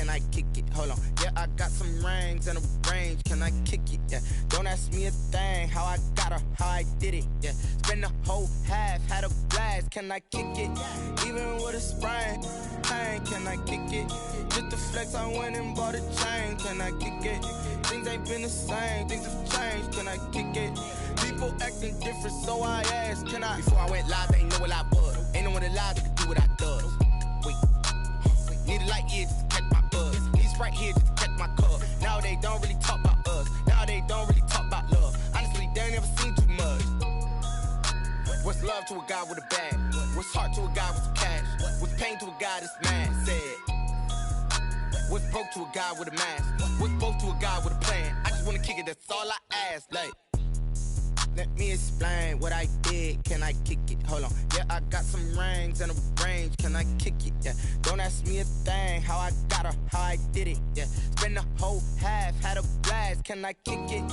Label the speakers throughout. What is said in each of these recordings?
Speaker 1: can I kick it? Hold on, yeah, I got some rings and a range, can I kick it? Yeah, don't ask me a thing, how I got her, how I did it. Yeah, spend the whole half, had a blast, can I kick it? Even with a sprain, pain, can I kick it? Just the flex, I went and bought a chain, can I kick it? Things ain't been the same, things have changed, can I kick it? People acting different, so I asked, can I? Before I went live, they ain't know what I was. Ain't no one alive that could do what I does. Wait, need a light here just to catch my buzz. Need Sprite here just to catch my cup. Now they don't really talk about us. Now they don't really talk about love. Honestly, they ain't never seen too much. What's love to a guy with a bag? What's heart to a guy with some cash? What's pain to a guy that's mad? Said. What's broke to a guy with a mask? What's broke to a guy with a plan? I just wanna kick it, that's all I ask. Like, let me explain what I did, can I kick it? Hold on, yeah, I got some rings and a range, can I kick it? Yeah, don't ask me a thing, how I got her, how I did it. Yeah, spend the whole half, had a blast, can I kick it?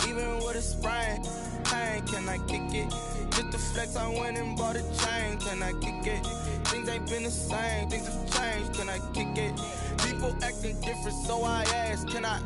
Speaker 1: Even with a sprain, pain, can I kick it? Just the flex, I went and bought a chain, can I kick it? Things ain't been the same, things have changed, can I kick it? People acting different, so I ask, can I?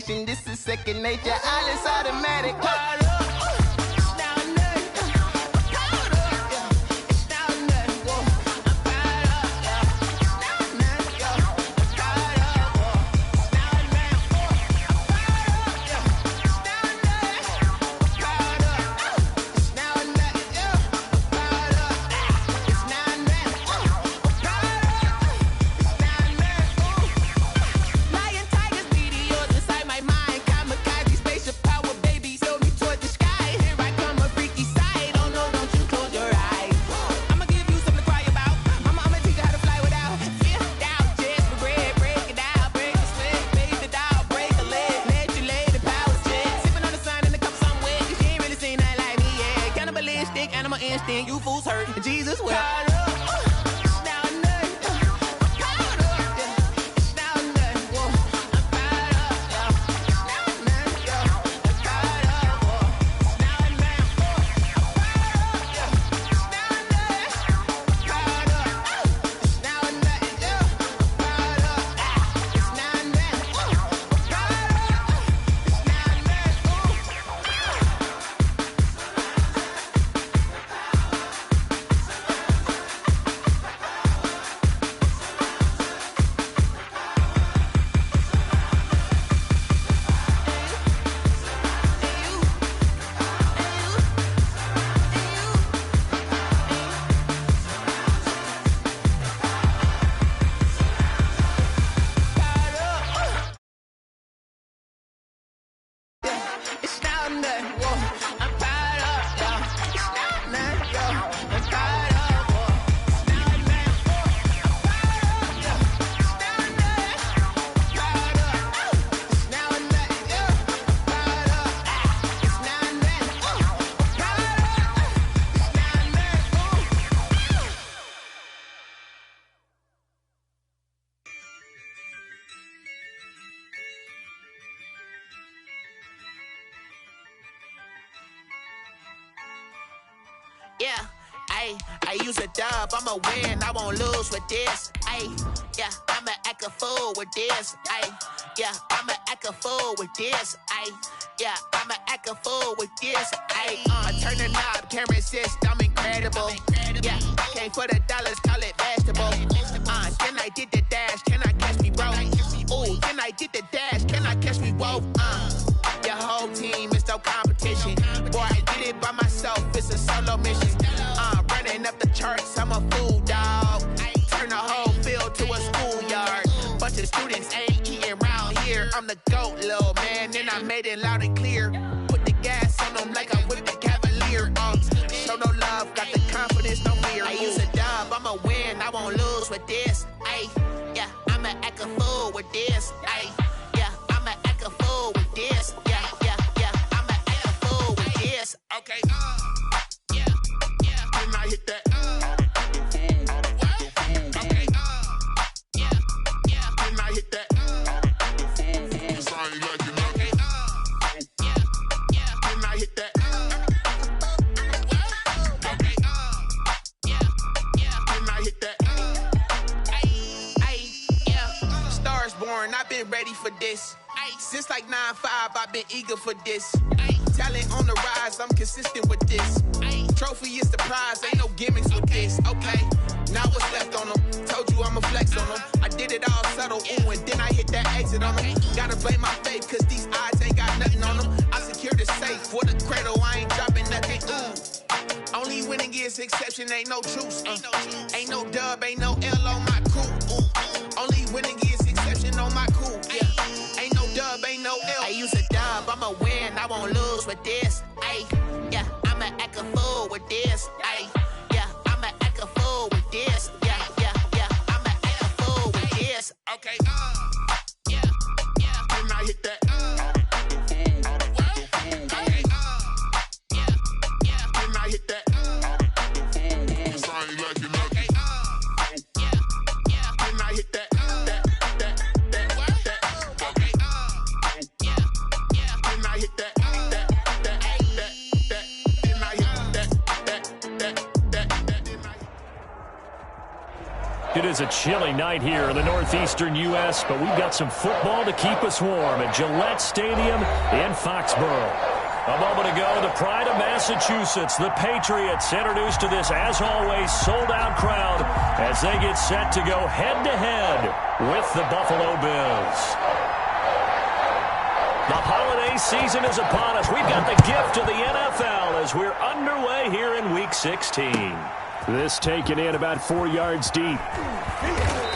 Speaker 2: This is second nature, all is automatic. You fools hurt, Jesus well. Yeah, I use a dub, I'ma win, I won't lose with this. Yeah, I'ma act a fool with this. Yeah, I'ma act a fool with this. yeah, I'ma act a fool with this. Ayy, I turn the knob, camera assist, I'm incredible. Yeah, came for the dollars, call it vegetable. Then I did the dash, can I catch me, bro? Ooh, then I did the dash, can I catch me, whoa? Your whole team is no competition. Boy, I did it by myself, it's a solo mission. Running up the charts, I'm a fool, dog. Turn the whole field to a schoolyard. Bunch of students ain't eating round here. I'm the GOAT, little man, and I made it loud and clear. Put the gas on them like I'm with the Cavalier. Show no love, got the confidence, no fear. I use a dub, I'ma win, I won't lose with this. Ay, yeah, I'ma act a fool with this. Ay, yeah, I'ma act a fool with this. Yeah, yeah, yeah, I'ma act a fool with this. Okay, yeah, yeah, when I hit that. Okay, yeah, yeah, when I hit that. Cause I ain't like it. Okay, yeah, yeah, when I hit that. Okay, yeah, yeah, when I hit that. Ay, yeah, stars born, I've been ready for this. Since like 9-5, I've been eager for this. Talent on the rise, I'm consistent with this. Trophy is the prize, ain't no gimmicks with this. Okay, now what's left on them? Told you I'ma flex on them. I did it all subtle, ooh, and then I hit that exit on them. Gotta blame my faith, cause these odds ain't got nothing on them. I secure the safe for the cradle, I ain't dropping nothing, ooh. Only winning is exception, ain't no truce. Ain't no dub, ain't no L on my crew. Only winning is exception on my crew, yeah. Ain't no dub, ain't no L. I use a dub, I'ma win, I won't lose with this. Ay, yeah, I'ma act a fool with this. Ay, yeah, I'ma act a fool with this. Yeah, yeah, yeah, I'ma act a fool with this. Okay, yeah, yeah, when I hit that. Okay, yeah, yeah, when I hit that. Cause I ain't like it. Okay, yeah, yeah, when I hit that.
Speaker 3: It is a chilly night here in the northeastern U.S., but we've got some football to keep us warm at Gillette Stadium in Foxborough. A moment ago, the pride of Massachusetts, the Patriots, introduced to this, as always, sold-out crowd as they get set to go head-to-head with the Buffalo Bills. The holiday season is upon us. We've got the gift of the NFL as we're underway here in Week 16. This taken in about 4 yards deep.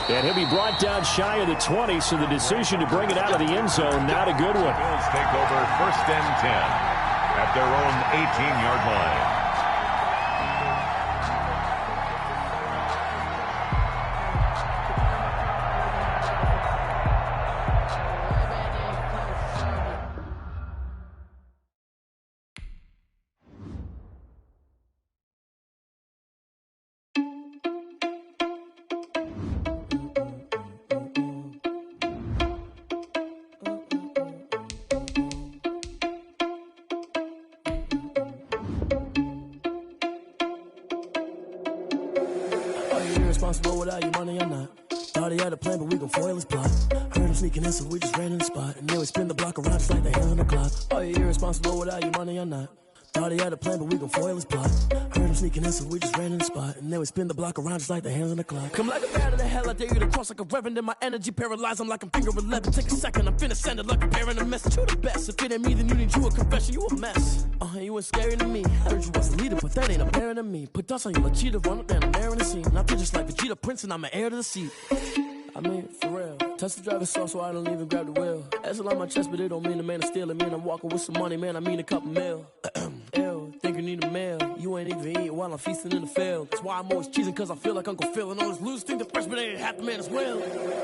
Speaker 3: And he'll be brought down shy of the 20, so the decision to bring it out of the end zone, not a good one.
Speaker 4: Bills take over 1st and 10 at their own 18-yard line.
Speaker 5: Responsible without your money, I'm not. Thought he had a plan, but we gon' foil his plot. Heard him sneaking in, so we just ran in the spot. And then we spin the block around just like the hand on the clock. Oh, you're irresponsible without your money, I'm not. Thought he had a plan, but we gon' foil his plot. Heard him sneaking in, so we just ran in the spot. And then we spin the block around just like the hands on the clock. Come like a bat of the hell, I dare you to cross like a reverend. In my energy paralyzed, I'm like I'm finger 11. Take a second, I'm finna send it like a bearing a message. You the best, if it ain't me, then you need you a confession. You a mess. You ain't scary to me. Heard you was a leader, but that ain't apparent to me. Put dust on you like cheetah, run up down, I'm airing the scene. I feel just like Vegeta Prince, and I'm an heir to the seat. I mean, for real. Touch the driver's soft, so I don't even grab the wheel. That's a lot on my chest, but it don't mean the man is stealing. Man, I'm walking with some money, man, I mean a couple mil. Ew, think you need a meal. You ain't even eating while I'm feasting in the field. That's why I'm always cheesing, cause I feel like Uncle Phil. And all those losers think the freshman ain't half the man as well.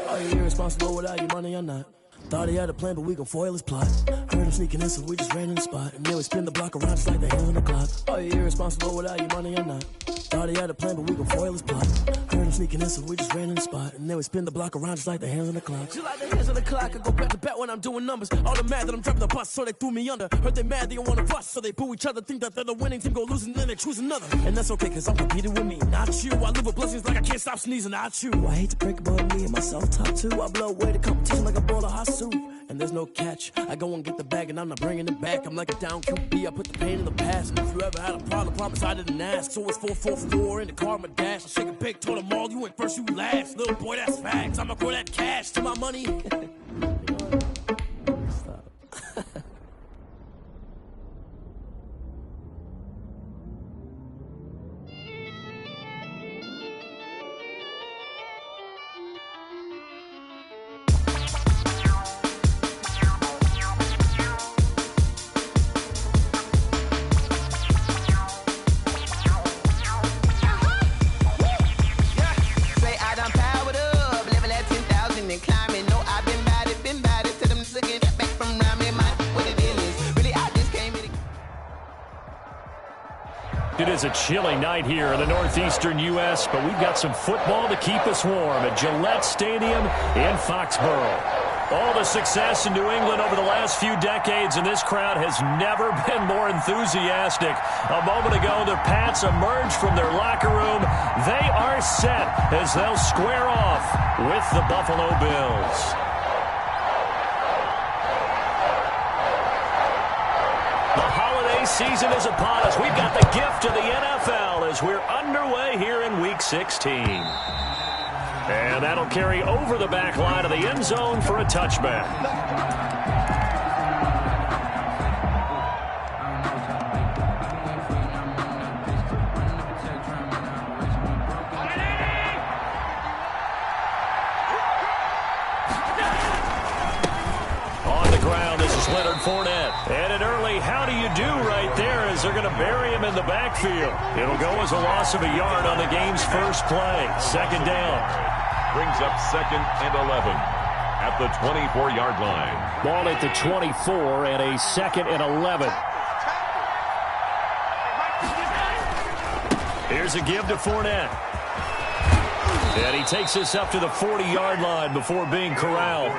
Speaker 5: Oh, you're irresponsible without your money, I'm not. Thought he had a plan, but we gon' foil his plot. Heard him sneaking in, so we just ran in the spot. And then we spin the block around just like the hand on the clock. Oh, you're irresponsible without your money, I'm not. Thought he had a plan, but we gon' foil his plot. Heard him sneaking in, so we just ran in the spot. And then we spin the block around just like the hands on the clock. Just like the hands on the clock, I go back to back when I'm doing numbers. All the mad that I'm driving the bus, so they threw me under. Heard they mad, they don't wanna bust, so they boo each other. Think that they're the winning team, go losing, then they choose another. And that's okay, cause I'm competing with me, not you. I live with blessings like I can't stop sneezing, not you. I hate to break it, but me and myself top two. I blow away the competition like a bowl of hot soup. And and there's no catch. I go and get the bag and I'm not bringing it back. I'm like a down QB, I put the pain in the past. And if you ever had a problem, promise I didn't ask. So it's 444 in the car, my dash. I shake a big, told them all, you ain't first, you last. Little boy, that's facts. I'ma grow that cash to my money. Stop.
Speaker 3: It is a chilly night here in the northeastern U.S., but we've got some football to keep us warm at Gillette Stadium in Foxborough. All the success in New England over the last few decades, and this crowd has never been more enthusiastic. A moment ago, the Pats emerged from their locker room. They are set as they'll square off with the Buffalo Bills. Season is upon us. We've got the gift of the NFL as we're underway here in Week 16. And that'll carry over the back line of the end zone for a touchback. And an early how do you do right there as they're going to bury him in the backfield. It'll go as a loss of a yard on the game's first play. Second down.
Speaker 4: Brings up 2nd and 11 at the 24-yard line.
Speaker 3: Ball at the 24 and a 2nd and 11. Here's a give to Fournette. And he takes this up to the 40-yard line before being corralled.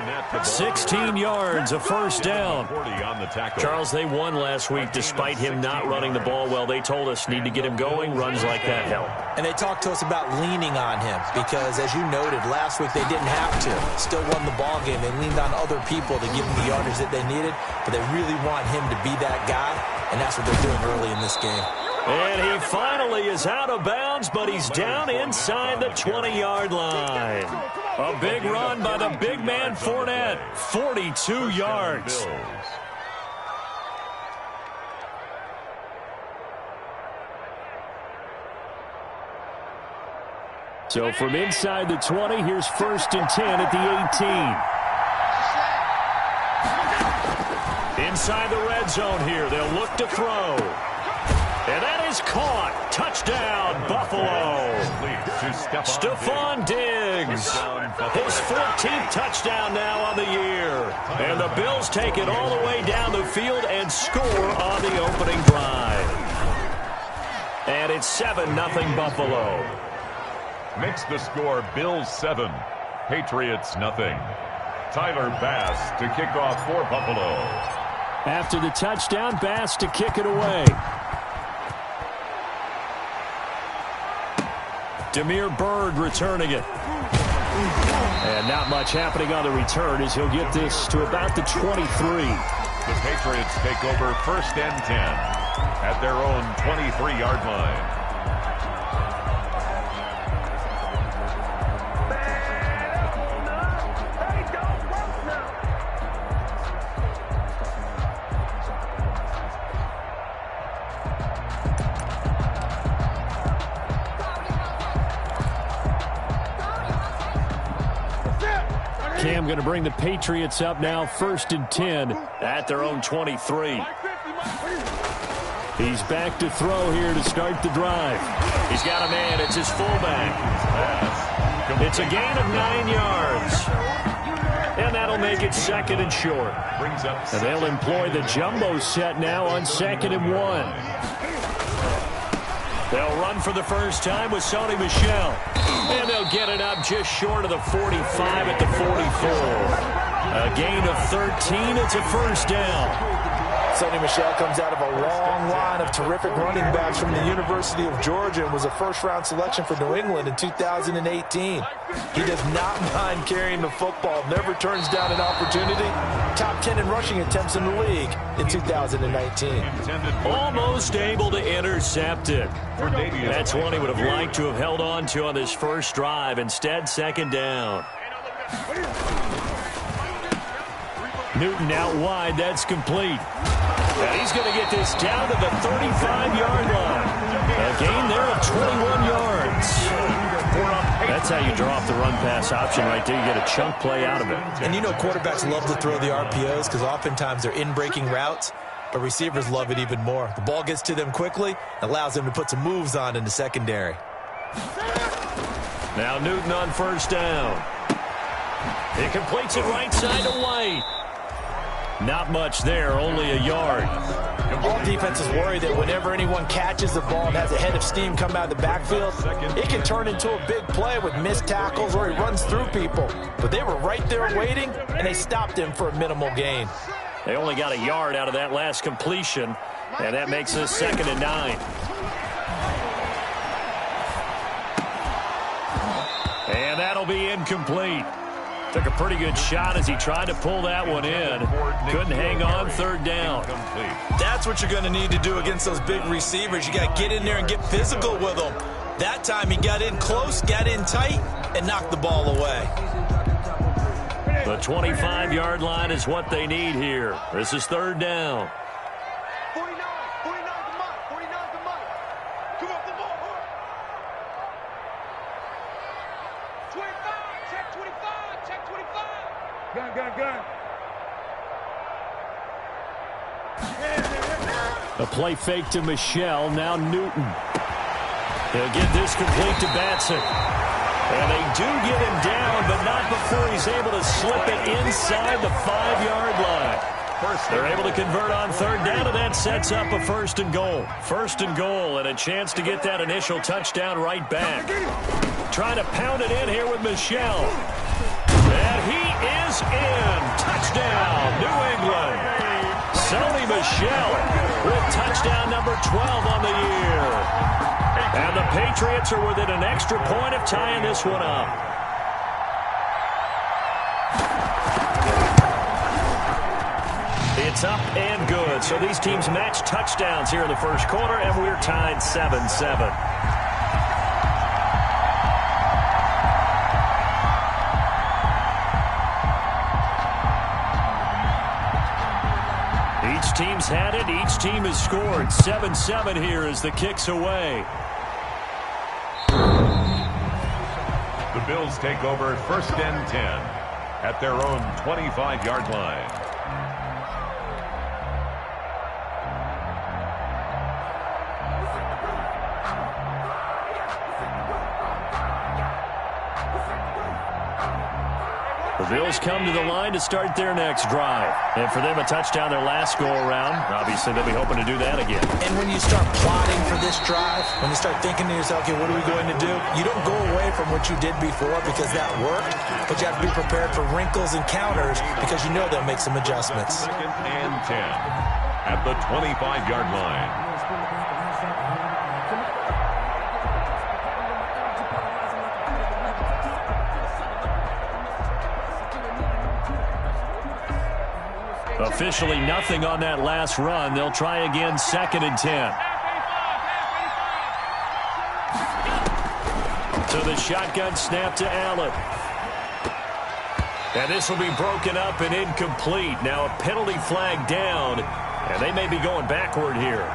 Speaker 3: 16 yards, a first down. Charles, they won last week despite him not running the ball well. They told us need to get him going. Runs like that help.
Speaker 6: And they talked to us about leaning on him because, as you noted, last week they didn't have to. Still won the ball game. They leaned on other people to give him the yardage that they needed, but they really want him to be that guy, and that's what they're doing early in this game.
Speaker 3: And he finally is out of bounds, but he's down inside the 20-yard line. A big run by the big man Fournette, 42 yards. So from inside the 20, here's 1st and 10 at the 18. Inside the red zone here, they'll look to throw. And that is caught. Touchdown, Buffalo. Stephon Diggs. His 14th touchdown now on the year. And the Bills take it all the way down the field and score on the opening drive. And it's 7-0 Buffalo.
Speaker 4: Makes the score Bills 7, Patriots nothing. Tyler Bass to kick off for Buffalo.
Speaker 3: After the touchdown, Bass to kick it away. Damiere Byrd returning it. And not much happening on the return as he'll get this to about the 23.
Speaker 4: The Patriots take over 1st and 10 at their own 23-yard line.
Speaker 3: Cam going to bring the Patriots up now, 1st and 10 at their own 23. He's back to throw here to start the drive. He's got a man. It's his fullback. It's a gain of 9 yards. And that'll make it 2nd and short. And they'll employ the jumbo set now on 2nd and 1. They'll run for the first time with Sony Michel. And they'll get it up just short of the 45 at the 44. A gain of 13. It's a first down.
Speaker 6: Sony Michel comes out of a long line of terrific running backs from the University of Georgia and was a first-round selection for New England in 2018. He does not mind carrying the football, never turns down an opportunity. Top 10 in rushing attempts in the league in 2019.
Speaker 3: Almost able to intercept it. That's one he would have liked to have held on to on this first drive. Instead, second down. Newton out wide. That's complete. And he's going to get this down to the 35-yard line. A gain there of 21 yards. That's how you draw off the run-pass option right there. You get a chunk play out of it.
Speaker 6: And you know quarterbacks love to throw the RPOs because oftentimes they're in-breaking routes, but receivers love it even more. The ball gets to them quickly, allows them to put some moves on in the secondary.
Speaker 3: Now Newton on first down. He completes it right side to White. Not much there, only a yard.
Speaker 6: All defenses worry that whenever anyone catches the ball and has a head of steam come out of the backfield, it can turn into a big play with missed tackles or he runs through people. But they were right there waiting, and they stopped him for a minimal gain.
Speaker 3: They only got a yard out of that last completion, and that makes us 2nd and 9. And that'll be incomplete. Took a pretty good shot as he tried to pull that one in. Couldn't hang on, third down.
Speaker 6: That's what you're going to need to do against those big receivers. You got to get in there and get physical with them. That time he got in close, got in tight, and knocked the ball away.
Speaker 3: The 25-yard line is what they need here. This is third down.
Speaker 7: 49 to Mike, 49 to Mike. Come off the ball. 25, check 25, check 25. Gun.
Speaker 3: A play fake to Michel, now Newton. He'll get this complete to Batson. And they do get him down, but not before he's able to slip it inside the 5-yard line. They're able to convert on third down, and that sets up a first and goal. First and goal, and a chance to get that initial touchdown right back. Trying to pound it in here with Michel. And he is in. Touchdown, New England. Sony Michel with touchdown number 12 on the year. And the Patriots are within an extra point of tying this one up. It's up and good. So these teams match touchdowns here in the first quarter, and we're tied 7-7. Each team's had it. Each team has scored. 7-7 here as the kick's away.
Speaker 4: The Bills take over 1st and 10 at their own 25-yard line.
Speaker 3: The Bills come to the line to start their next drive. And for them, a touchdown their last go-around. Obviously, they'll be hoping to do that again.
Speaker 6: And when you start plotting for this drive, when you start thinking to yourself, okay, what are we going to do? You don't go away from what you did before because that worked, but you have to be prepared for wrinkles and counters because you know they'll make some adjustments.
Speaker 4: 2nd and 10 at the 25-yard line.
Speaker 3: Officially nothing on that last run. They'll try again, 2nd and 10. To the shotgun snap to Allen. And this will be broken up and incomplete. Now a penalty flag down, and they may be going backward here.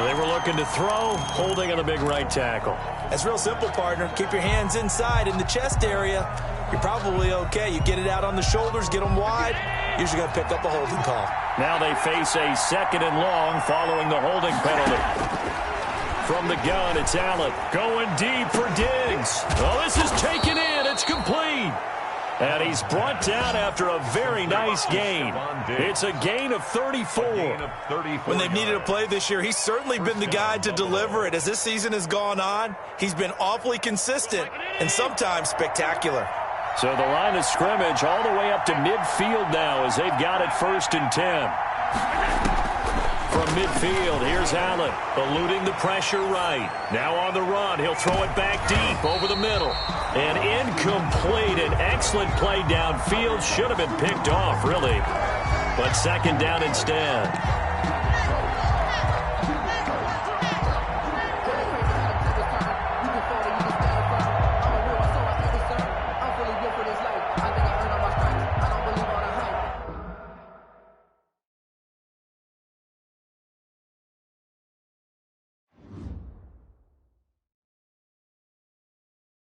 Speaker 3: They were looking to throw, holding on the big right tackle.
Speaker 6: That's real simple, partner. Keep your hands inside in the chest area. You're probably okay. You get it out on the shoulders, get them wide. Usually going to pick up a holding call.
Speaker 3: Now they face a 2nd and long following the holding penalty. From the gun, it's Allen going deep for Diggs. Oh, this is taken in. It's complete. And he's brought down after a very nice gain. It's a gain of 34.
Speaker 6: When they've needed a play this year, he's certainly been the guy to deliver it. As this season has gone on, he's been awfully consistent and sometimes spectacular.
Speaker 3: So the line of scrimmage all the way up to midfield now as they've got it 1st and 10. From midfield, here's Allen, eluding the pressure right. Now on the run, he'll throw it back deep over the middle. And incomplete, an excellent play downfield. Should have been picked off, really. But 2nd down instead.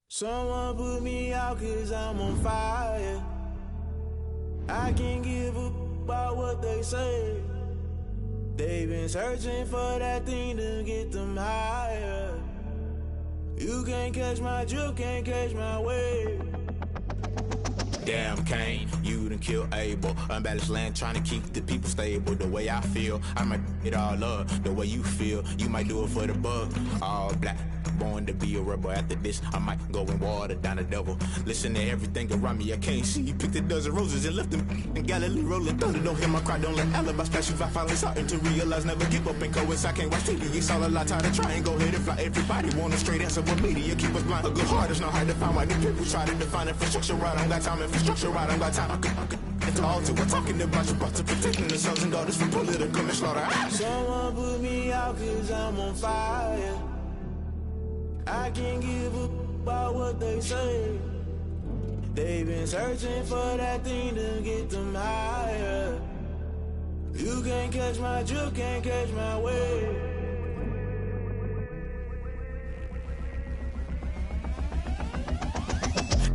Speaker 8: Someone put me out 'cause I'm on fire. I can't give up about what they say. They've been searching for that thing to get them higher. You can't catch my drift, can't catch my wave. Damn, Kane, you done killed Abel. Unbalanced land, trying to keep the people stable. The way I feel, I might it all up. The way you feel, you might do it for the bug. All black, born to be a rebel. After this, I might go and water down the devil. Listen to everything around me, I can't see. Picked a dozen roses and left them in Galilee rolling thunder. Don't hear my cry, don't let alibis flash. If I finally starting to realize, never give up and coincide. Can't watch TV, it's all a lot. Tired of trying, go ahead and fly. Everybody want a straight answer, but media keep us blind. A good heart is not hard to find. Why the people try to define infrastructure right? I don't got time, infrastructure right, I don't got time. I could it's all to we're talking about you, about to protecting the sons and daughters from political manslaughter. Someone put me out 'cause I'm on fire. I can't give up about what they say. They've been searching for that thing to get them higher. You can't catch my drift, can't catch my wave.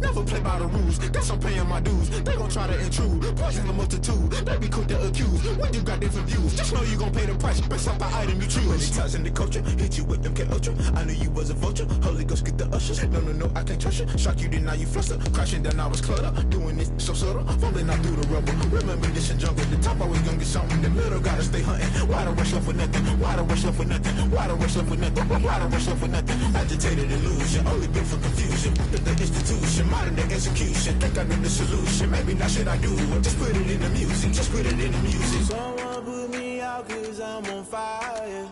Speaker 8: Never play by the rules, guess I'm paying my dues. They gon' try to intrude, poison the multitude. They be quick to accuse, when you got different views. Just know you gon' pay the price, based off the item you choose. When it ties in the culture, hit you with MK Ultra. I knew you was a vulture, Holy Ghost get the ushers. No, I can't trust you. Shock you, then now you fluster. Crashing down, I was clutter. Doing this so subtle, fumbling out through the rubble. Remember this in jungle, the top always gonna get something. In the middle, gotta stay hunting. Why the rush left with nothing? Why the rush left with nothing? Why the rush left with nothing? Why the rush left with nothing? Agitated illusion, only built for confusion. The institution, modern day execution. Think I know the solution. Maybe not should I do it? Just put it in the music. Just put it in the music. Someone put me out 'cause I'm on fire.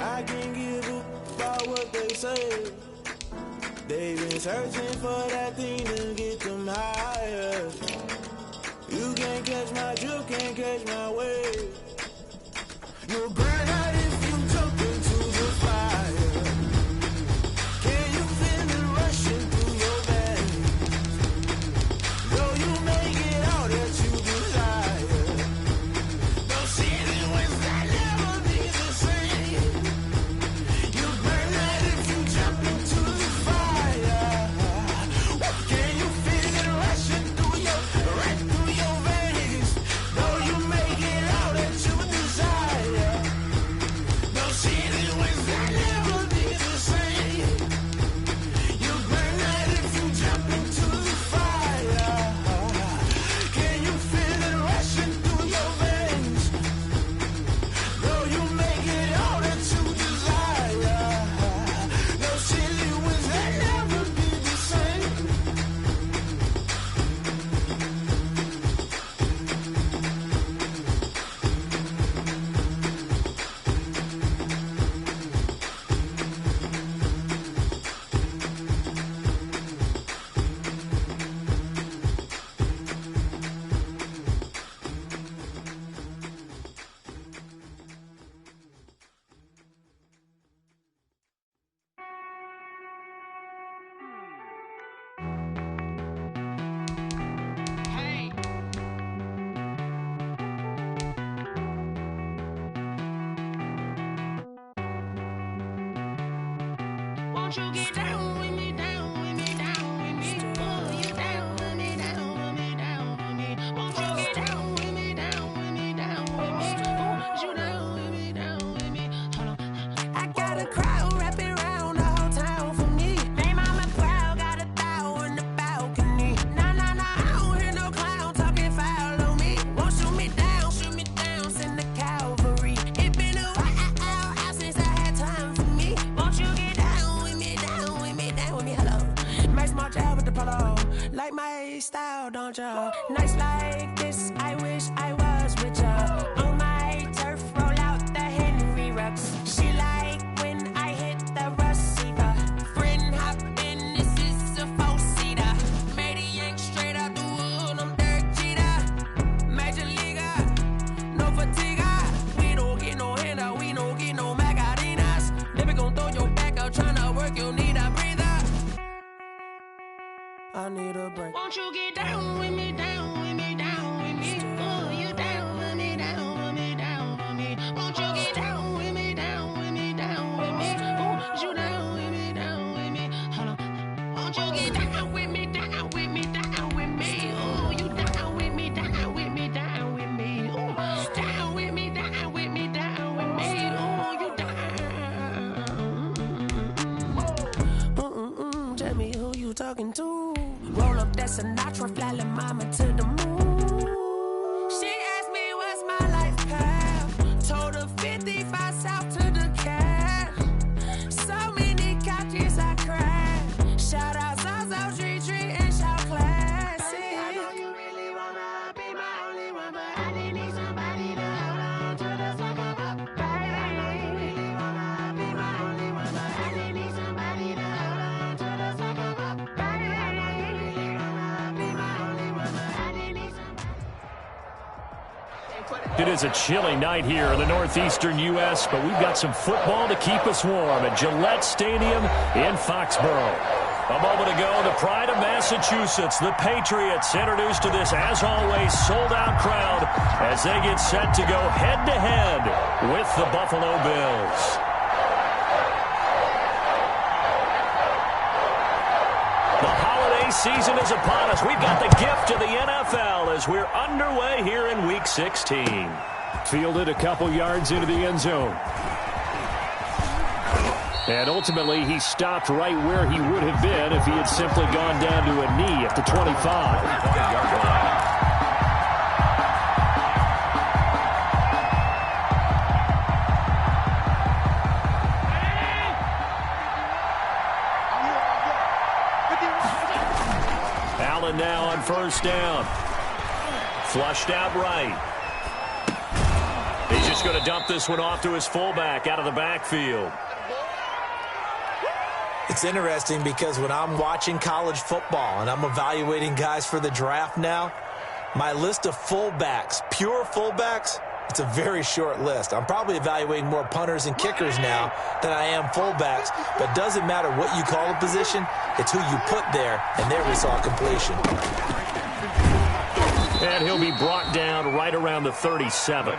Speaker 8: I can't give up about what they say. They've been searching for that thing to get them higher. You can't catch my drift, can't catch my wave. You'll burn out if you jump into the fire. Can you feel it rushing through your veins? Though you make it all that you desire. Those feelings will never be the same. You burn out if you jump into the fire. Can you feel it rushing through your veins? Though you make it all that you desire. Those feelings will never be the same. You burn out if you jump into the fire. Can you feel it rushing through your veins? Though you make it all that you desire. Those feelings will never be the same.
Speaker 9: Won't you get down with me, down with me, down with me? Oh, you down with me, down with me, down with me. Won't you get down with me, down with me, down with me? Oh, you down with me, down with me? Hold on. I got a crowd wrapping around the whole town for me. Name on my crowd, got a thou in the balcony. Nah, I don't hear no clown talking foul on me. Won't shoot me down, send the cavalry. It been a while since I had time for me. Won't you get down with me, down with me,
Speaker 5: march out with the polo. Like my style, don't ya? Nights like this, I wish I was with ya. On my turf, roll out the Henry Rux. She like when I hit the receiver. Friend hop in, this is a four-seater. Made a yank straight out the wood, I'm Derek Jeter. Major leaguer, no fatigue. We don't get no handout, we don't get no Macarinas. Never gon' throw your back out, tryna work, you need a breather. I need a break.
Speaker 9: Won't you get down with me, down with me, down with me? Oh, you down with me, down with me, down with me. Won't you get down with me, down with me, down with me? Oh, you down with me, down with me. Hold on. Won't you get down with me, down with me, down with me? Oh, you down with me, down with me, down with me. Oh, down with me, down with me, down with me. Oh, you down.
Speaker 5: Tell me who you talking to. Roll up that Sinatra, fly la mama to the moon. She asked me what's my life path. Told her 55 south to the cat. So many couches I cried. Shout out South Street and shout classic. I know you really wanna be my only one, but I didn't need somebody to hold on to the second up. I know you really wanna be my only one, but I didn't need somebody to hold on to the second up.
Speaker 3: It is a chilly night here in the northeastern U.S., but we've got some football to keep us warm at Gillette Stadium in Foxborough. A moment ago, the pride of Massachusetts, the Patriots, introduced to this, as always, sold-out crowd as they get set to go head-to-head with the Buffalo Bills. The holiday season is upon us. We've got the gift of the NFL as we're underway here in Week 16.
Speaker 10: Fielded a couple yards into the end zone. And ultimately, he stopped right where he would have been if he had simply gone down to a knee at the 25.
Speaker 3: Now on first down. Flushed out right. He's just going to dump this one off to his fullback out of the backfield.
Speaker 6: It's interesting because when I'm watching college football and I'm evaluating guys for the draft now, my list of fullbacks, pure fullbacks, it's a very short list. I'm probably evaluating more punters and kickers now than I am fullbacks, but it doesn't matter what you call a position, it's who you put there, and there we saw completion.
Speaker 3: And he'll be brought down right around the 37.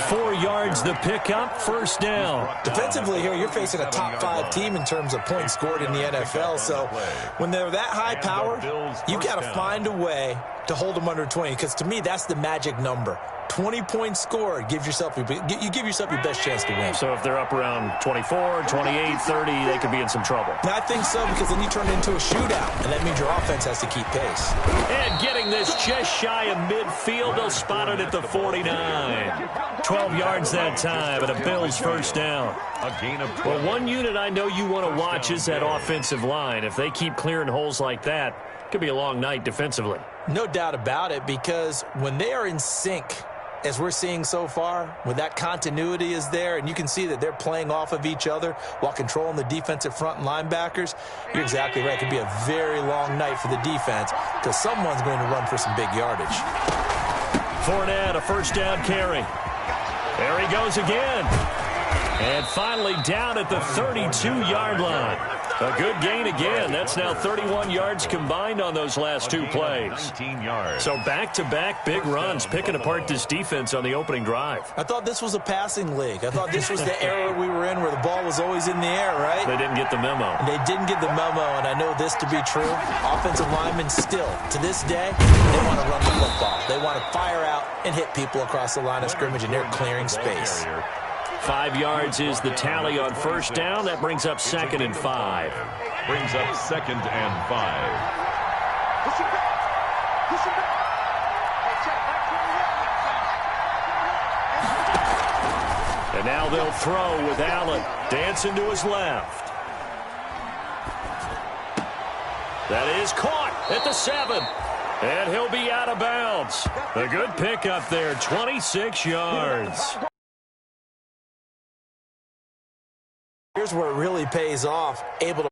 Speaker 3: 4 yards the pickup, first down.
Speaker 6: Defensively here, you're facing a top-5 team in terms of points scored in the NFL, so when they're that high power, you've got to find a way to hold them under 20, because to me, that's the magic number. 20 points scored, you give yourself your best chance to win.
Speaker 3: So if they're up around 24, 28, 30, they could be in some trouble.
Speaker 6: I think so, because then you turn it into a shootout, and that means your offense has to keep pace.
Speaker 3: And getting this just shy of midfield, they'll spot it at the 49. 12 yards that time, and a Bills first down.
Speaker 4: A gain of 12.
Speaker 3: Well, one unit I know you want to watch is that offensive line. If they keep clearing holes like that, it could be a long night defensively.
Speaker 6: No doubt about it, because when they are in sync, as we're seeing so far, when that continuity is there and you can see that they're playing off of each other while controlling the defensive front and linebackers, you're exactly right. It could be a very long night for the defense because someone's going to run for some big yardage.
Speaker 3: Fournette, a first down carry. There he goes again. And finally down at the 32-yard line. A good gain again. That's now 31 yards combined on those last 2 plays.
Speaker 4: 19 yards.
Speaker 3: So back-to-back big runs, picking apart this defense on the opening drive.
Speaker 6: I thought this was a passing league. I thought this was the era we were in where the ball was always in the air, right?
Speaker 3: They didn't get the memo.
Speaker 6: They didn't get the memo, and I know this to be true. Offensive linemen still, to this day, they want to run the football. They want to fire out and hit people across the line of scrimmage, and they're clearing space.
Speaker 3: 5 yards is the tally on first down. That brings up 2nd and 5.
Speaker 4: Brings up 2nd and 5.
Speaker 7: Push him back. Push him back. Hey, check.
Speaker 3: And now they'll throw with Allen dancing to his left. That is caught at the 7. And he'll be out of bounds. A good pickup there, 26 yards.
Speaker 6: Here's where it really pays off. Able